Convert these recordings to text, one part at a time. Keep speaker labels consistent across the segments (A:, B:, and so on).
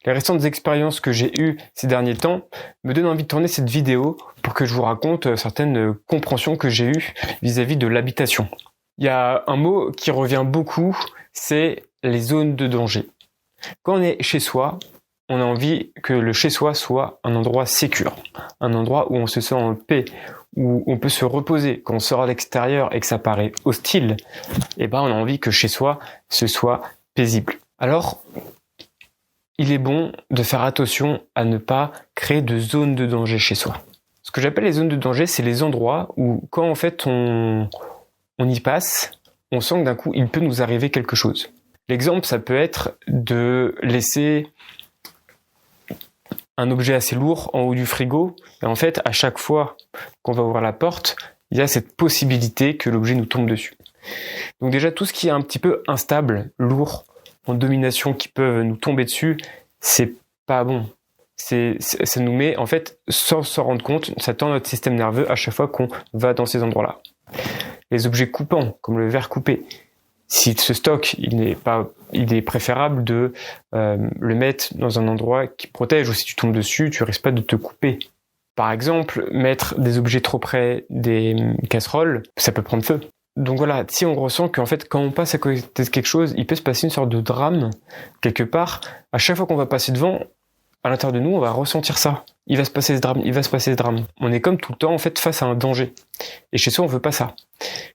A: Les récentes expériences que j'ai eues ces derniers temps me donnent envie de tourner cette vidéo pour que je vous raconte certaines compréhensions que j'ai eues vis-à-vis de l'habitation. Il y a un mot qui revient beaucoup, c'est les zones de danger. Quand on est chez soi, on a envie que le chez-soi soit un endroit sécure, un endroit où on se sent en paix, où on peut se reposer. Quand on sort à l'extérieur et que ça paraît hostile, on a envie que chez soi, ce soit paisible. Alors, il est bon de faire attention à ne pas créer de zones de danger chez soi. Ce que j'appelle les zones de danger, c'est les endroits où, quand en fait on y passe, on sent que d'un coup, il peut nous arriver quelque chose. L'exemple, ça peut être de laisser un objet assez lourd en haut du frigo, et en fait, à chaque fois qu'on va ouvrir la porte, il y a cette possibilité que l'objet nous tombe dessus. Donc déjà, tout ce qui est un petit peu instable, lourd, en domination, qui peuvent nous tomber dessus, c'est pas bon. Ça nous met, en fait, sans s'en rendre compte, ça tend notre système nerveux à chaque fois qu'on va dans ces endroits-là. Les objets coupants, comme le verre coupé, s'il se stocke, il est préférable de le mettre dans un endroit qui protège, ou si tu tombes dessus, tu risques pas de te couper. Par exemple, mettre des objets trop près des casseroles, ça peut prendre feu. Donc voilà, si on ressent qu'en fait, quand on passe à côté de quelque chose, il peut se passer une sorte de drame, quelque part, à chaque fois qu'on va passer devant, à l'intérieur de nous, on va ressentir ça. Il va se passer ce drame. On est comme tout le temps, en fait, face à un danger. Et chez soi, on veut pas ça.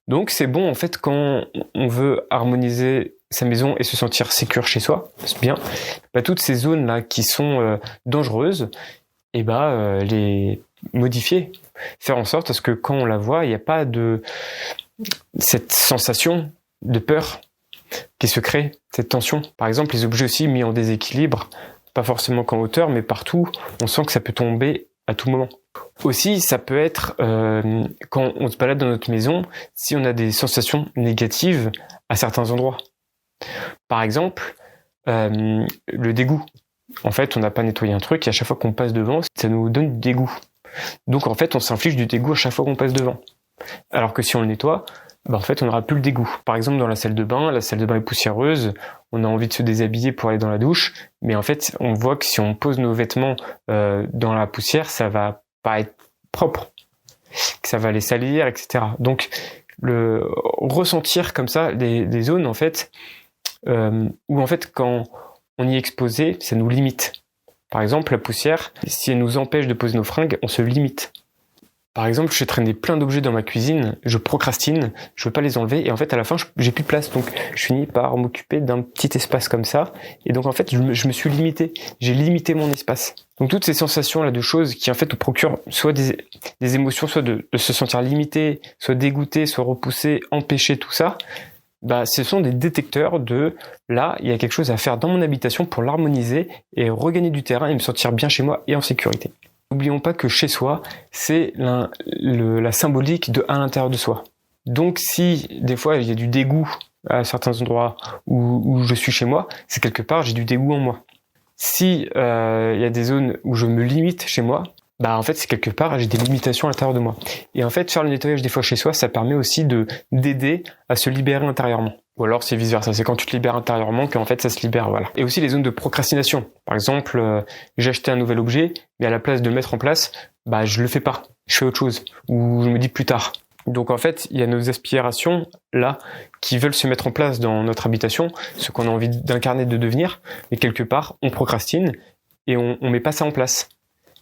A: Donc c'est bon, en fait, quand on veut harmoniser sa maison et se sentir sécure chez soi, c'est bien, toutes ces zones-là qui sont dangereuses, les modifier. Faire en sorte à ce que quand on la voit, il n'y a pas de cette sensation de peur qui se crée, cette tension. Par exemple, les objets aussi mis en déséquilibre, pas forcément qu'en hauteur, mais partout, on sent que ça peut tomber à tout moment. Aussi, ça peut être quand on se balade dans notre maison, si on a des sensations négatives à certains endroits. Par exemple, le dégoût. En fait, on n'a pas nettoyé un truc et à chaque fois qu'on passe devant, ça nous donne du dégoût. Donc en fait, on s'inflige du dégoût à chaque fois qu'on passe devant. Alors que si on le nettoie, en fait, on n'aura plus le dégoût. Par exemple, dans la salle de bain est poussiéreuse, on a envie de se déshabiller pour aller dans la douche, mais en fait, on voit que si on pose nos vêtements dans la poussière, ça va pas être propre, que ça va les salir, etc. Donc, le ressentir comme ça des zones, en fait, où en fait, quand on y est exposé, ça nous limite. Par exemple, la poussière, si elle nous empêche de poser nos fringues, on se limite. Par exemple, je fais traîner plein d'objets dans ma cuisine, je procrastine, je veux pas les enlever, et en fait, à la fin, j'ai plus de place, donc je finis par m'occuper d'un petit espace comme ça, et donc en fait, je me suis limité, j'ai limité mon espace. Donc toutes ces sensations-là de choses qui en fait nous procurent soit des émotions, soit de se sentir limité, soit dégoûté, soit repoussé, empêché, tout ça, ce sont des détecteurs de là, il y a quelque chose à faire dans mon habitation pour l'harmoniser et regagner du terrain et me sentir bien chez moi et en sécurité. N'oublions pas que chez soi, c'est la symbolique de à l'intérieur de soi. Donc si des fois il y a du dégoût à certains endroits où je suis chez moi, c'est quelque part j'ai du dégoût en moi. Si il y a des zones où je me limite chez moi, en fait c'est quelque part j'ai des limitations à l'intérieur de moi. Et en fait faire le nettoyage des fois chez soi, ça permet aussi d'aider à se libérer intérieurement. Ou alors c'est vice versa, c'est quand tu te libères intérieurement qu'en fait ça se libère, voilà. Et aussi les zones de procrastination. Par exemple, j'ai acheté un nouvel objet, mais à la place de le mettre en place, je le fais pas. Je fais autre chose, ou je me dis plus tard. Donc en fait, il y a nos aspirations là qui veulent se mettre en place dans notre habitation, ce qu'on a envie d'incarner, de devenir, mais quelque part on procrastine et on met pas ça en place.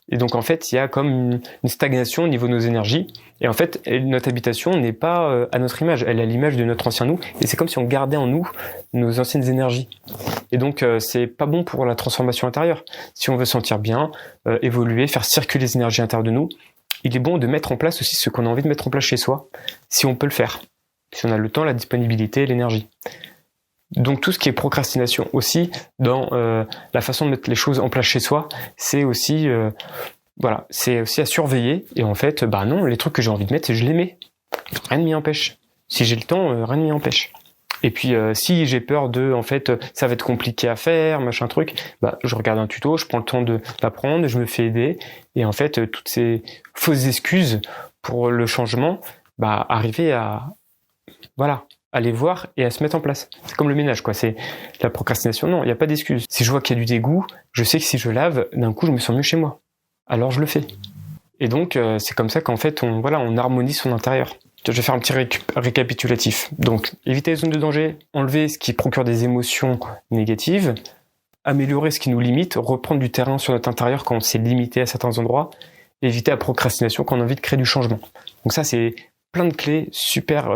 A: Et donc en fait, il y a comme une stagnation au niveau de nos énergies. Et en fait, notre habitation n'est pas à notre image, elle est à l'image de notre ancien nous. Et c'est comme si on gardait en nous nos anciennes énergies. Et donc c'est pas bon pour la transformation intérieure. Si on veut se sentir bien, évoluer, faire circuler les énergies intérieures de nous, il est bon de mettre en place aussi ce qu'on a envie de mettre en place chez soi, si on peut le faire. Si on a le temps, la disponibilité et l'énergie. Donc tout ce qui est procrastination aussi, dans la façon de mettre les choses en place chez soi, c'est aussi c'est aussi à surveiller. Et en fait, non, les trucs que j'ai envie de mettre, je les mets. Rien ne m'y empêche. Si j'ai le temps, rien ne m'y empêche. Et puis si j'ai peur en fait, ça va être compliqué à faire, machin truc, je regarde un tuto, je prends le temps d'apprendre, je me fais aider. Et en fait, toutes ces fausses excuses pour le changement, arriver à les voir et à se mettre en place. C'est comme le ménage, quoi. C'est la procrastination. Non, il n'y a pas d'excuse. Si je vois qu'il y a du dégoût, je sais que si je lave, d'un coup, je me sens mieux chez moi. Alors je le fais. Et donc, c'est comme ça qu'en fait, on harmonise son intérieur. Je vais faire un petit récapitulatif. Donc, éviter les zones de danger, enlever ce qui procure des émotions négatives, améliorer ce qui nous limite, reprendre du terrain sur notre intérieur quand on s'est limité à certains endroits, et éviter la procrastination quand on a envie de créer du changement. Donc ça, c'est plein de clés super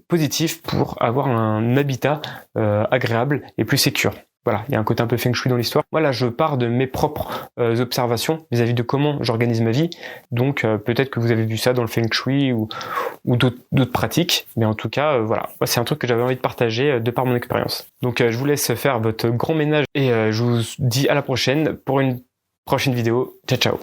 A: positives pour avoir un habitat agréable et plus sécure. Voilà, il y a un côté un peu feng shui dans l'histoire. Voilà, je pars de mes propres observations vis-à-vis de comment j'organise ma vie. Donc peut-être que vous avez vu ça dans le feng shui ou d'autres pratiques. Mais en tout cas, voilà, c'est un truc que j'avais envie de partager de par mon expérience. Donc je vous laisse faire votre grand ménage et je vous dis à la prochaine pour une prochaine vidéo. Ciao, ciao.